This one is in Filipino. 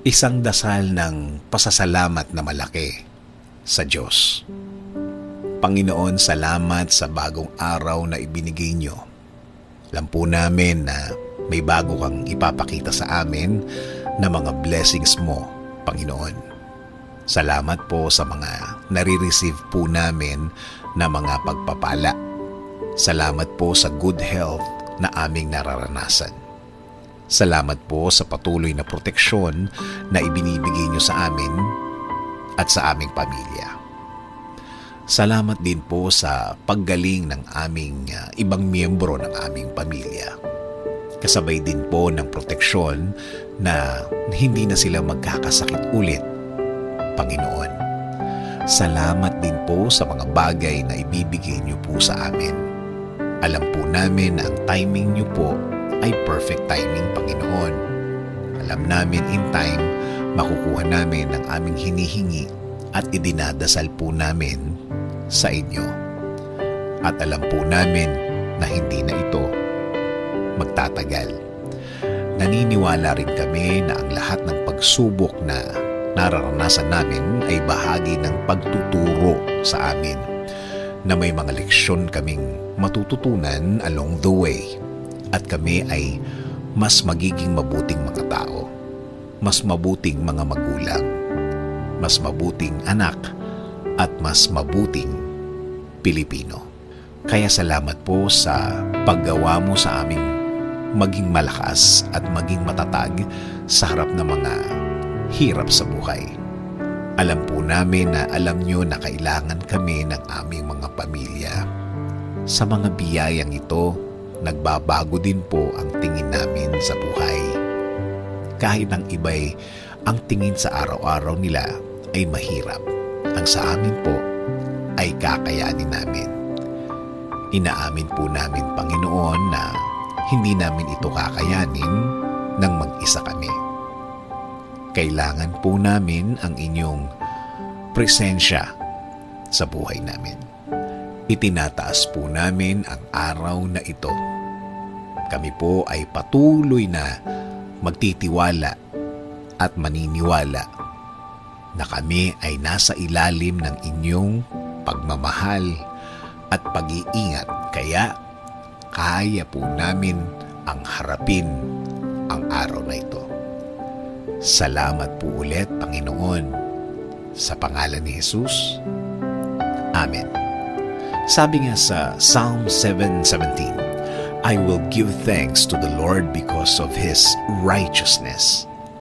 Isang dasal ng pasasalamat na malaki sa Diyos. Panginoon, salamat sa bagong araw na ibinigay niyo. Alam po namin na may bago kang ipapakita sa amin na mga blessings mo, Panginoon. Salamat po sa mga nare-receive po namin na mga pagpapala. Salamat po sa good health na aming nararanasan. Salamat po sa patuloy na proteksyon na ibinibigay niyo sa amin at sa aming pamilya. Salamat din po sa paggaling ng aming ibang miyembro ng aming pamilya. Kasabay din po ng proteksyon na hindi na sila magkakasakit ulit, Panginoon. Salamat din po sa mga bagay na ibibigay niyo po sa amin. Alam po namin na ang timing niyo po ay perfect timing, Panginoon. Alam namin in time, makukuha namin ang aming hinihingi at idinadasal po namin sa inyo. At alam po namin na hindi na ito magtatagal. Naniniwala rin kami na ang lahat ng pagsubok na nararanasan namin ay bahagi ng pagtuturo sa amin, na may mga leksyon kaming matututunan along the way. At kami ay mas magiging mabuting mga tao, mas mabuting mga magulang, mas mabuting anak, at mas mabuting Pilipino. Kaya salamat po sa paggawa mo sa aming maging malakas at maging matatag sa harap ng mga hirap sa buhay. Alam po namin na alam nyo na kailangan kami ng aming mga pamilya. Sa mga biyayang ito, nagbabago din po ang tingin namin sa buhay. Kahit ang iba'y ang tingin sa araw-araw nila ay mahirap, ang sa amin po ay kakayanin namin. Inaamin po namin, Panginoon, na hindi namin ito kakayanin nang mag-isa kami. Kailangan po namin ang inyong presensya sa buhay namin. Itinataas po namin ang araw na ito. Kami po ay patuloy na magtitiwala at maniniwala na kami ay nasa ilalim ng inyong pagmamahal at pag-iingat, kaya kaya po namin ang harapin ang araw na ito. Salamat po ulit, Panginoon, sa pangalan ni Jesus. Amen. Sabi nga sa Psalm 7:17, I will give thanks to the Lord because of His righteousness.